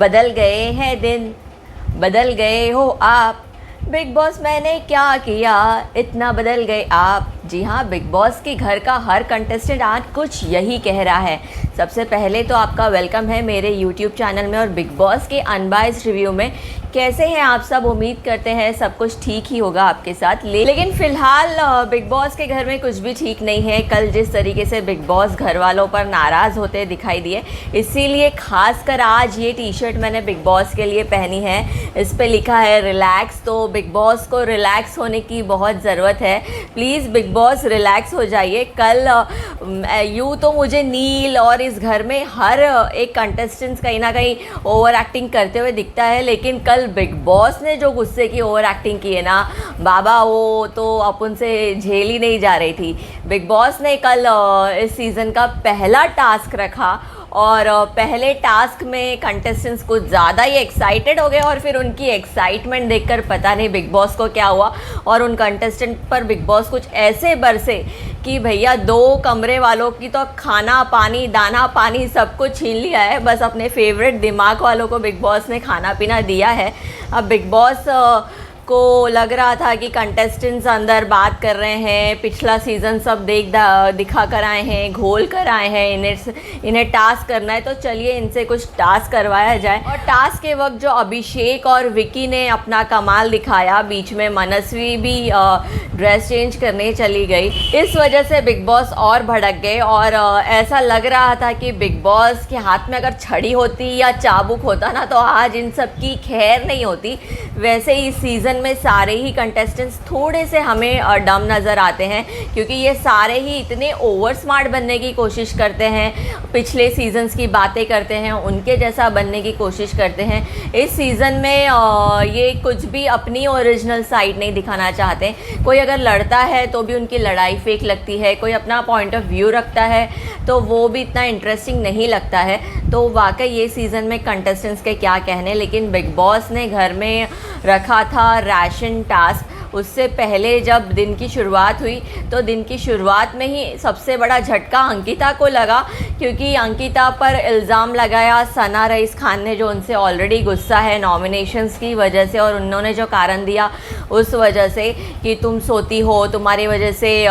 बदल गए हैं दिन, बदल गए हो आप। बिग बॉस मैंने क्या किया, इतना बदल गए आप। जी हाँ, बिग बॉस के घर का हर कंटेस्टेंट आज कुछ यही कह रहा है। सबसे पहले तो आपका वेलकम है मेरे यूट्यूब चैनल में और बिग बॉस के अनबाइस्ड रिव्यू में। कैसे हैं आप सब? उम्मीद करते हैं सब कुछ ठीक ही होगा आपके साथ। लेकिन फ़िलहाल बिग बॉस के घर में कुछ भी ठीक नहीं है। कल जिस तरीके से बिग बॉस घर वालों पर नाराज़ होते दिखाई दिए, इसीलिए खासकर आज ये टी शर्ट मैंने बिग बॉस के लिए पहनी है। इस पे लिखा है रिलैक्स। तो बिग बॉस को रिलैक्स होने की बहुत ज़रूरत है। प्लीज़ बिग बॉस रिलैक्स हो जाइए। कल यूँ तो मुझे नील और इस घर में हर एक कंटेस्टेंट्स कहीं ना कहीं ओवर एक्टिंग करते हुए दिखता है, लेकिन कल बिग बॉस ने जो गुस्से की ओवर एक्टिंग की है ना बाबा, वो तो अपन से झेल ही नहीं जा रही थी। बिग बॉस ने कल इस सीज़न का पहला टास्क रखा और पहले टास्क में कंटेस्टेंट्स कुछ ज़्यादा ही एक्साइटेड हो गए और फिर उनकी एक्साइटमेंट देखकर पता नहीं बिग बॉस को क्या हुआ और उन कंटेस्टेंट पर बिग बॉस कुछ ऐसे बरसे कि भैया 2 कमरे वालों की तो खाना पानी दाना पानी सब कुछ छीन लिया है। बस अपने फेवरेट दिमाग वालों को बिग बॉस ने खाना पीना दिया है। अब बिग बॉस को लग रहा था कि कंटेस्टेंट्स अंदर बात कर रहे हैं, पिछला सीज़न सब दिखा कर आए हैं, घोल कर आए हैं, इन्हें टास्क करना है, तो चलिए इनसे कुछ टास्क करवाया जाए। और टास्क के वक्त जो अभिषेक और विकी ने अपना कमाल दिखाया, बीच में मनस्वी भी ड्रेस चेंज करने चली गई, इस वजह से बिग बॉस और भड़क गए और ऐसा लग रहा था कि बिग बॉस के हाथ में अगर छड़ी होती या चाबुक होता ना तो आज इन सब की खैर नहीं होती। वैसे ही सीज़न में सारे ही कंटेस्टेंट्स थोड़े से हमें डम नज़र आते हैं, क्योंकि ये सारे ही इतने ओवर स्मार्ट बनने की कोशिश करते हैं, पिछले सीजन्स की बातें करते हैं, उनके जैसा बनने की कोशिश करते हैं। इस सीज़न में ये कुछ भी अपनी ओरिजिनल साइड नहीं दिखाना चाहते। कोई अगर लड़ता है तो भी उनकी लड़ाई फेक लगती है, कोई अपना पॉइंट ऑफ व्यू रखता है तो वो भी इतना इंटरेस्टिंग नहीं लगता है। तो वाकई ये सीज़न में कंटेस्टेंट्स के क्या कहने, लेकिन बिग बॉस ने घर में रखा था राशन टास्क। उससे पहले जब दिन की शुरुआत हुई तो दिन की शुरुआत में ही सबसे बड़ा झटका अंकिता को लगा, क्योंकि अंकिता पर इल्ज़ाम लगाया सना रईस खान ने, जो उनसे ऑलरेडी गुस्सा है नॉमिनेशंस की वजह से, और उन्होंने जो कारण दिया उस वजह से कि तुम सोती हो, तुम्हारी वजह से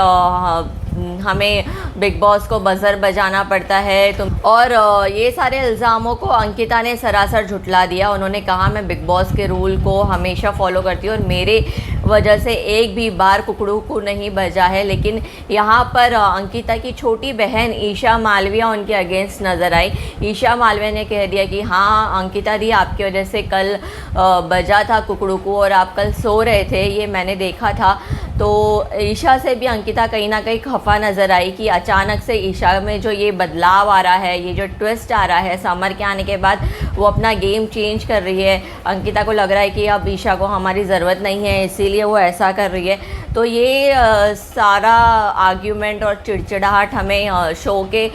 हमें बिग बॉस को बज़र बजाना पड़ता है तुम, और ये सारे इल्ज़ामों को अंकिता ने सरासर झुटला दिया। उन्होंने कहा मैं बिग बॉस के रूल को हमेशा फॉलो करती हूँ और मेरे वजह से एक भी बार कुकड़ू को नहीं बजा है। लेकिन यहाँ पर अंकिता की छोटी बहन ईशा मालविया उनके अगेंस्ट नज़र आई। ईशा मालविया ने कह दिया कि हाँ अंकिता दी, आपकी वजह से कल बजा था कुकड़ू को और आप कल सो रहे थे, ये मैंने देखा था। तो ईशा से भी अंकिता कहीं ना कहीं खफा नज़र आई कि अचानक से ईशा में जो ये बदलाव आ रहा है, ये जो ट्विस्ट आ रहा है समर के आने के बाद, वो अपना गेम चेंज कर रही है। अंकिता को लग रहा है कि अब ईशा को हमारी ज़रूरत नहीं है, इसीलिए वो ऐसा कर रही है। तो ये सारा आर्ग्यूमेंट और चिड़चिड़ाहट हमें शो के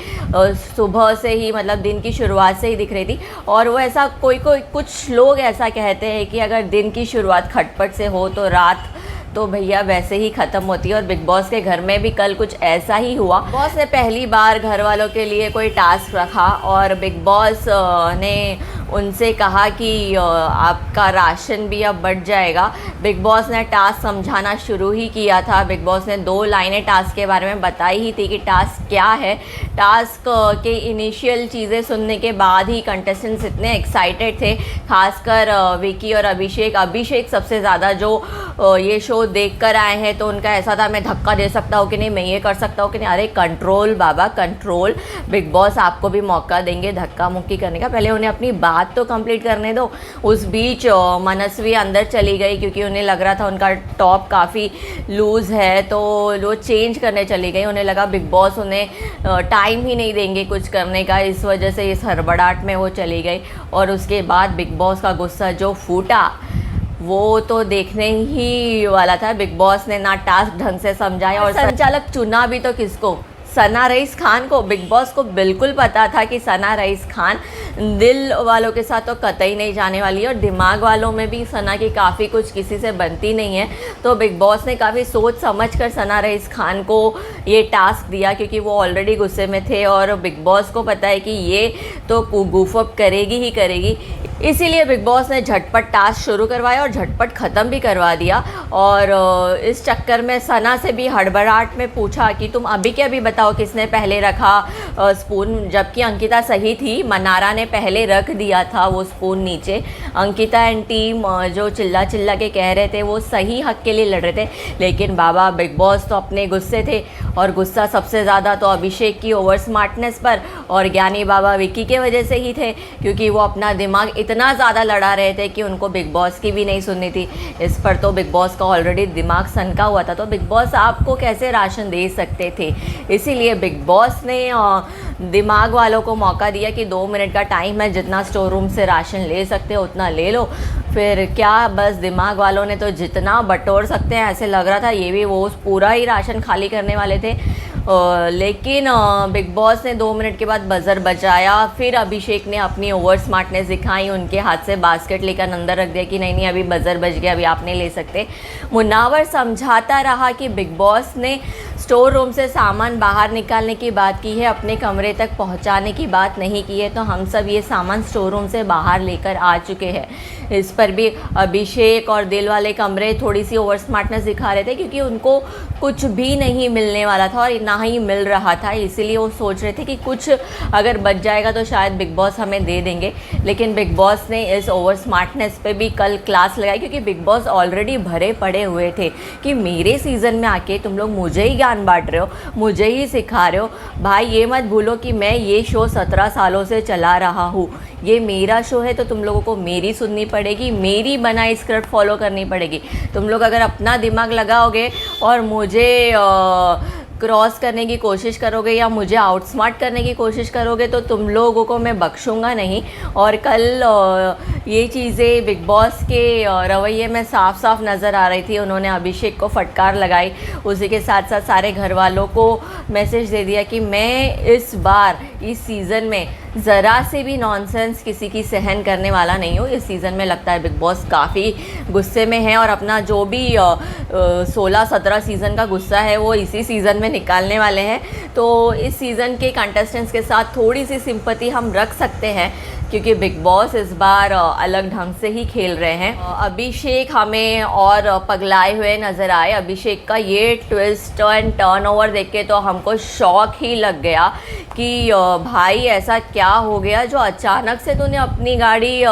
सुबह से ही, मतलब दिन की शुरुआत से ही दिख रही थी। और वो ऐसा कुछ लोग ऐसा कहते हैं कि अगर दिन की शुरुआत खटपट से हो तो रात तो भैया वैसे ही ख़त्म होती है, और बिग बॉस के घर में भी कल कुछ ऐसा ही हुआ। बॉस ने पहली बार घर वालों के लिए कोई टास्क रखा और बिग बॉस ने उनसे कहा कि आपका राशन भी अब बढ़ जाएगा। बिग बॉस ने टास्क समझाना शुरू ही किया था। बिग बॉस ने 2 लाइनें टास्क के बारे में बताई ही थी कि टास्क क्या है। टास्क के इनिशियल चीज़ें सुनने के बाद ही कंटेस्टेंट्स इतने एक्साइटेड थे, खासकर विकी और अभिषेक सबसे ज़्यादा, जो ये शो देख कर आए हैं, तो उनका ऐसा था मैं धक्का दे सकता हूँ कि नहीं, मैं ये कर सकता हूँ कि नहीं। अरे कंट्रोल बाबा कंट्रोल, बिग बॉस आपको भी मौका देंगे धक्का मुक्की करने का, पहले उन्हें अपनी बात तो कंप्लीट करने दो। उस बीच मनस्वी अंदर चली गई क्योंकि उन्हें लग रहा था उनका टॉप काफ़ी लूज़ है, तो वो चेंज करने चली गई। उन्हें लगा बिग बॉस उन्हें टाइम ही नहीं देंगे कुछ करने का, इस वजह से इस हड़बड़ाहट में वो चली गई। और उसके बाद बिग बॉस का गुस्सा जो फूटा वो तो देखने ही वाला था। बिग बॉस ने ना टास्क ढंग से समझाया और संचालक चुना भी तो किसको, सना रईस खान को। बिग बॉस को बिल्कुल पता था कि सना रईस खान दिल वालों के साथ तो कतई नहीं जाने वाली है और दिमाग वालों में भी सना की काफ़ी कुछ किसी से बनती नहीं है। तो बिग बॉस ने काफ़ी सोच समझ कर सना रईस खान को ये टास्क दिया, क्योंकि वो ऑलरेडी गुस्से में थे और बिग बॉस को पता है कि ये तो गूफ अप करेगी ही करेगी। इसीलिए बिग बॉस ने झटपट टास्क शुरू करवाया और झटपट ख़त्म भी करवा दिया। और इस चक्कर में सना से भी हड़बड़ाहट में पूछा कि तुम अभी के अभी बताओ किसने पहले रखा स्पून, जबकि अंकिता सही थी, मनारा ने पहले रख दिया था वो स्पून नीचे। अंकिता एंड टीम जो चिल्ला चिल्ला के कह रहे थे वो सही हक के लिए लड़ रहे थे, लेकिन बाबा बिग बॉस तो अपने गुस्से थे, और गुस्सा सबसे ज़्यादा तो अभिषेक की ओवर स्मार्टनेस पर और ज्ञानी बाबा विक्की के वजह से ही थे, क्योंकि वो अपना दिमाग इतना ज़्यादा लड़ा रहे थे कि उनको बिग बॉस की भी नहीं सुननी थी। इस पर तो बिग बॉस का ऑलरेडी दिमाग सनका हुआ था, तो बिग बॉस आपको कैसे राशन दे सकते थे। इसीलिए बिग बॉस ने दिमाग वालों को मौका दिया कि 2 मिनट का टाइम है, जितना स्टोर रूम से राशन ले सकते हो उतना ले लो। फिर क्या बस दिमाग वालों ने तो जितना बटोर सकते हैं ऐसे लग रहा था, ये भी वो पूरा ही राशन खाली करने वाले थे। लेकिन बिग बॉस ने 2 मिनट के बाद बज़र बजाया। फिर अभिषेक ने अपनी ओवर स्मार्टनेस दिखाई, उनके हाथ से बास्केट लेकर अंदर रख दिया कि नहीं नहीं अभी बज़र बज गया, अभी आप नहीं ले सकते। मुनावर समझाता रहा कि बिग बॉस ने स्टोर रूम से सामान बाहर निकालने की बात की है, अपने कमरे तक पहुंचाने की बात नहीं की है, तो हम सब ये सामान स्टोर रूम से बाहर लेकर आ चुके हैं। इस पर भी अभिषेक और दिल वाले कमरे थोड़ी सी ओवर स्मार्टनेस दिखा रहे थे, क्योंकि उनको कुछ भी नहीं मिलने वाला था और ना ही मिल रहा था, इसीलिए वो सोच रहे थे कि कुछ अगर बच जाएगा तो शायद बिग बॉस हमें दे देंगे। लेकिन बिग बॉस ने इस ओवर स्मार्टनेस पे भी कल क्लास लगाई, क्योंकि बिग बॉस ऑलरेडी भरे पड़े हुए थे कि मेरे सीज़न में आके तुम लोग मुझे ही ज्ञान बांट रहे हो, मुझे ही सिखा रहे हो। भाई ये मत भूलो कि मैं ये शो 17 सालों से चला रहा हूँ, ये मेरा शो है, तो तुम लोगों को मेरी सुननी पड़ेगी, मेरी बनाई स्क्रिप्ट फॉलो करनी पड़ेगी। तुम लोग अगर अपना दिमाग लगाओगे और मुझे क्रॉस करने की कोशिश करोगे या मुझे आउटस्मार्ट करने की कोशिश करोगे तो तुम लोगों को मैं बख्शूंगा नहीं। और कल ये चीज़ें बिग बॉस के रवैये में साफ साफ नज़र आ रही थी। उन्होंने अभिषेक को फटकार लगाई, उसी के साथ साथ सारे घर वालों को मैसेज दे दिया कि मैं इस बार इस सीज़न में ज़रा से भी नॉनसेंस किसी की सहन करने वाला नहीं हूँ। इस सीज़न में लगता है बिग बॉस काफ़ी गुस्से में है और अपना जो भी 16-17 सीज़न का गुस्सा है वो इसी सीज़न में निकालने वाले हैं। तो इस सीज़न के कंटेस्टेंट्स के साथ थोड़ी सी सिंपैथी हम रख सकते हैं, क्योंकि बिग बॉस इस बार अलग ढंग से ही खेल रहे हैं। अभिषेक हमें और पगलाए हुए नज़र आए। अभिषेक का ये ट्विस्ट एंड टर्न ओवर देख के तो हमको शौक ही लग गया कि भाई ऐसा क्या हो गया जो अचानक से तूने अपनी गाड़ी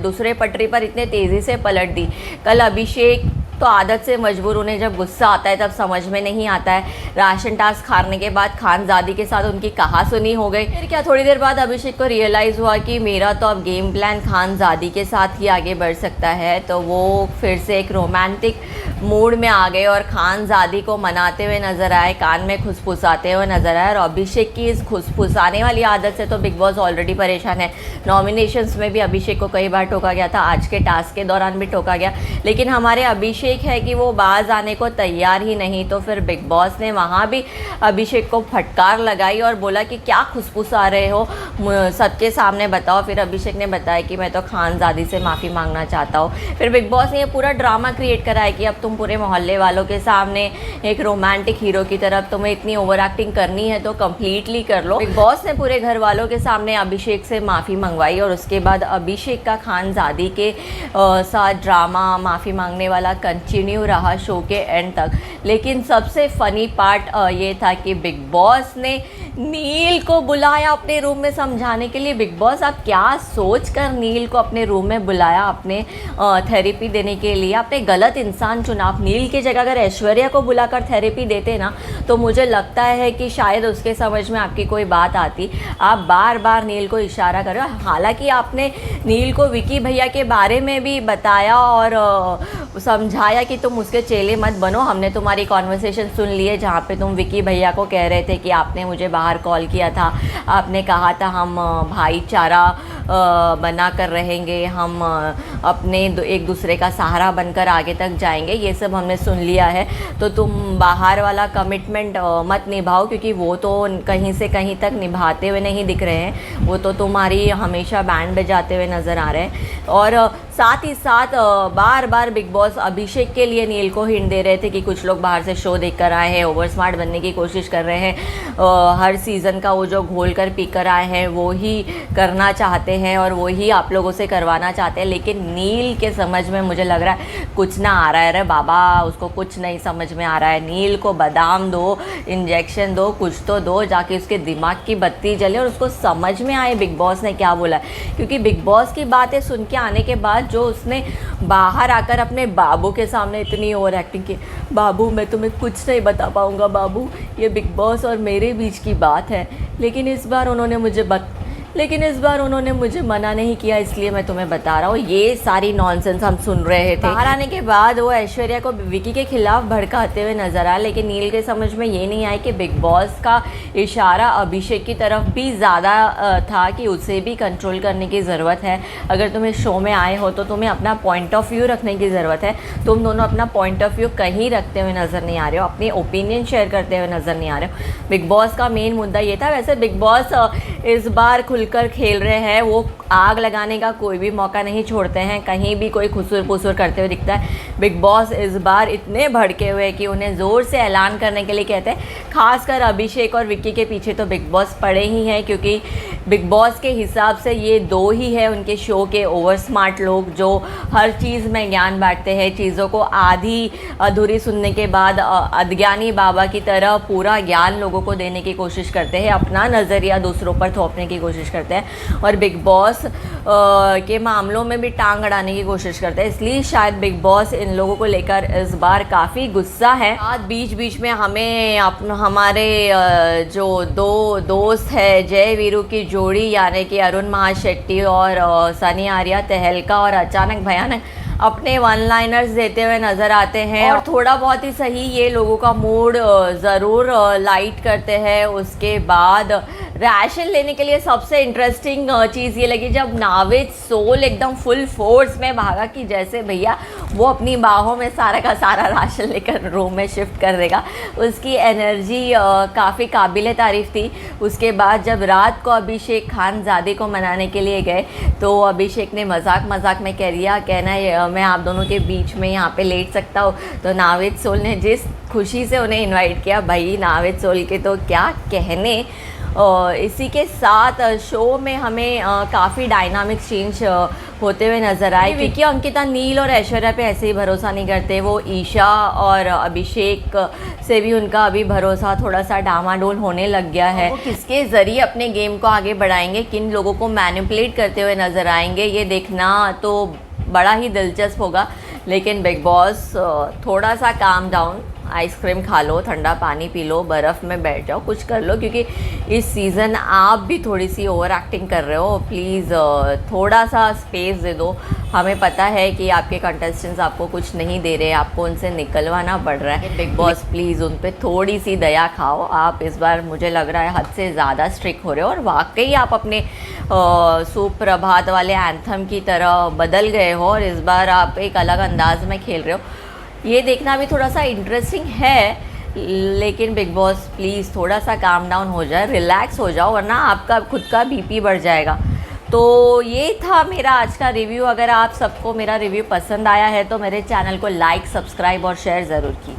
दूसरे पटरी पर इतने तेज़ी से पलट दी। कल अभिषेक तो आदत से मजबूर, उन्हें जब गुस्सा आता है तब समझ में नहीं आता है। राशन टास्क हारने के बाद खानजादी के साथ उनकी कहा सुनी हो गई। फिर क्या थोड़ी देर बाद अभिषेक को रियलाइज़ हुआ कि मेरा तो अब गेम प्लान खानजादी के साथ ही आगे बढ़ सकता है, तो वो फिर से एक रोमांटिक मूड में आ गए और खानजादी को मनाते हुए नज़र आए, कान में खुसफुसाते हुए नज़र आए। और अभिषेक की इस खुसफुसाने वाली आदत से तो बिग बॉस ऑलरेडी परेशान है। नॉमिनेशंस में भी अभिषेक को कई बार टोका गया था, आज के टास्क के दौरान भी टोका गया, लेकिन हमारे अभिषेक है कि वो बाज आने को तैयार ही नहीं। तो फिर बिग बॉस ने वहाँ भी अभिषेक को फटकार लगाई और बोला कि क्या खुसफुसा रहे हो, सबके सामने बताओ। फिर अभिषेक ने बताया कि मैं तो खानजादी से माफ़ी मांगना चाहता हूँ। फिर बिग बॉस ने ये पूरा ड्रामा क्रिएट करा है कि अब तुम पूरे मोहल्ले वालों के सामने एक रोमांटिक हीरो की तरफ तुम्हें इतनी ओवर एक्टिंग करनी है तो कम्प्लीटली कर लो। बिग बॉस ने पूरे घर वालों के सामने अभिषेक से माफ़ी मंगवाई और उसके बाद अभिषेक का खानजादी के साथ ड्रामा माफ़ी मांगने वाला कंटिन्यू रहा शो के एंड तक। लेकिन सबसे फ़नी पार्ट ये था कि बिग बॉस ने नील को बुलाया अपने रूम में समझाने के लिए। बिग बॉस आप क्या सोच कर नील को अपने रूम में बुलाया अपने थेरेपी देने के लिए? आपने गलत इंसान चुना। आप नील की जगह अगर ऐश्वर्या को बुलाकर थेरेपी देते ना तो मुझे लगता है कि शायद उसके समझ में आपकी कोई बात आती। आप बार बार नील को इशारा कर रहे हो। हालांकि आपने नील को विकी भैया के बारे में भी बताया और समझाया कि तुम उसके चेले मत बनो। हमने तुम्हारी कॉन्वर्सेशन सुन ली है जहाँ पे तुम विकी भैया को कह रहे थे कि आपने मुझे बाहर कॉल किया था, आपने कहा था हम भाईचारा बना कर रहेंगे, हम अपने एक दूसरे का सहारा बनकर आगे तक जाएंगे, ये सब हमने सुन लिया है। तो तुम बाहर वाला कमिटमेंट मत निभाओ, क्योंकि वो तो कहीं से कहीं तक निभाते हुए नहीं दिख रहे हैं, वो तो तुम्हारी हमेशा बैंड बजाते हुए नज़र आ रहे हैं। और साथ ही साथ बार बार बिग बॉस अभिषेक के लिए नील को हिंट दे रहे थे कि कुछ लोग बाहर से शो देख कर आए हैं, ओवर स्मार्ट बनने की कोशिश कर रहे हैं, हर सीज़न का वो जो घोल कर पी कर आए हैं वो ही करना चाहते हैं और वो ही आप लोगों से करवाना चाहते हैं। लेकिन नील के समझ में मुझे लग रहा है कुछ ना आ रहा है। अरे बाबा, उसको कुछ नहीं समझ में आ रहा है। नील को बादाम दो, इंजेक्शन दो, कुछ तो दो, जाके उसके दिमाग की बत्ती जले और उसको समझ में आए बिग बॉस ने क्या बोला है। क्योंकि बिग बॉस की बातें सुन के आने के बाद जो उसने बाहर आकर अपने बाबू के सामने इतनी ओवर एक्टिंग की, बाबू मैं तुम्हें कुछ नहीं बता पाऊँगा बाबू, ये बिग बॉस और मेरे बीच की बात है, लेकिन इस बार उन्होंने मुझे मना नहीं किया, इसलिए मैं तुम्हें बता रहा हूँ। ये सारी नॉनसेंस हम सुन रहे थे। बाहर आने के बाद वो ऐश्वर्या को विकी के खिलाफ भड़काते हुए नजर आया, लेकिन नील के समझ में ये नहीं आया कि बिग बॉस का इशारा अभिषेक की तरफ भी ज़्यादा था कि उसे भी कंट्रोल करने की ज़रूरत है। अगर तुम्हें शो में आए हो तो तुम्हें अपना पॉइंट ऑफ व्यू रखने की ज़रूरत है। तुम दोनों अपना पॉइंट ऑफ व्यू कहीं रखते हुए नज़र नहीं आ रहे हो, अपनी ओपिनियन शेयर करते हुए नज़र नहीं आ रहे हो। बिग बॉस का मेन मुद्दा ये था। वैसे बिग बॉस इस बार खुलकर खेल रहे हैं, वो आग लगाने का कोई भी मौका नहीं छोड़ते हैं, कहीं भी कोई खुसुर पुसुर करते हुए दिखता है। बिग बॉस इस बार इतने भड़के हुए कि उन्हें ज़ोर से ऐलान करने के लिए कहते हैं। खासकर अभिषेक और विक्की के पीछे तो बिग बॉस पड़े ही हैं, क्योंकि बिग बॉस के हिसाब से ये दो ही है उनके शो के ओवर स्मार्ट लोग जो हर चीज़ में ज्ञान बांटते हैं, चीज़ों को आधी अधूरी सुनने के बाद अज्ञानी बाबा की तरह पूरा ज्ञान लोगों को देने की कोशिश करते हैं, अपना नज़रिया दूसरों पर थोपने की कोशिश करते हैं और बिग बॉस के मामलों में भी टांग अड़ाने की कोशिश करते हैं। इसलिए शायद बिग बॉस इन लोगों को लेकर इस बार काफ़ी गुस्सा है। आज बीच बीच में हमें हमारे जो दो दोस्त है जय वीरू की जोड़ी यानी कि अरुण महाशेट्टी और सनी आर्या तहलका और अचानक भयानक अपने वन लाइनर्स देते हुए नज़र आते हैं और थोड़ा बहुत ही सही ये लोगों का मूड ज़रूर लाइट करते हैं। उसके बाद राशन लेने के लिए सबसे इंटरेस्टिंग चीज़ ये लगी जब नाविद सोल एकदम फुल फोर्स में भागा कि जैसे भैया वो अपनी बाहों में सारा का सारा राशन लेकर रूम में शिफ्ट कर देगा। उसकी एनर्जी काफ़ी काबिल तारीफ़ थी। उसके बाद जब रात को अभिषेक खानज़ादे को मनाने के लिए गए तो अभिषेक ने मजाक में कह दिया, कहना मैं आप दोनों के बीच में यहाँ पे लेट सकता हूँ। तो नाविद सोल ने जिस खुशी से उन्हें इनवाइट किया, भाई नाविद सोल के तो क्या कहने। इसी के साथ शो में हमें काफ़ी डायनामिक चेंज होते हुए नज़र आए। विकी, अंकिता, नील और ऐश्वर्या पे ऐसे ही भरोसा नहीं करते। वो ईशा और अभिषेक से भी उनका अभी भरोसा थोड़ा सा डामाडोल होने लग गया है। वो किसके ज़रिए अपने गेम को आगे बढ़ाएंगे, किन लोगों को मैनिपुलेट करते हुए नज़र आएंगे, ये देखना तो बड़ा ही दिलचस्प होगा। लेकिन बिग बॉस थोड़ा सा काम डाउन, आइसक्रीम खा लो, ठंडा पानी पी लो, बर्फ़ में बैठ जाओ, कुछ कर लो, क्योंकि इस सीज़न आप भी थोड़ी सी ओवर एक्टिंग कर रहे हो। प्लीज़ थोड़ा सा स्पेस दे दो। हमें पता है कि आपके कंटेस्टेंट्स आपको कुछ नहीं दे रहे, आपको उनसे निकलवाना पड़ रहा है। बिग बॉस प्लीज़ उन पर थोड़ी सी दया खाओ। आप इस बार मुझे लग रहा है हद से ज़्यादा स्ट्रिक्ट हो रहे हो और वाकई आप अपने सुप्रभात वाले एंथम की तरह बदल गए हो और इस बार आप एक अलग अंदाज में खेल रहे हो। ये देखना भी थोड़ा सा इंटरेस्टिंग है। लेकिन बिग बॉस प्लीज़ थोड़ा सा काम डाउन हो जाए, रिलैक्स हो जाओ, वरना आपका खुद का बीपी बढ़ जाएगा। तो ये था मेरा आज का रिव्यू। अगर आप सबको मेरा रिव्यू पसंद आया है तो मेरे चैनल को लाइक, सब्सक्राइब और शेयर ज़रूर कीजिए।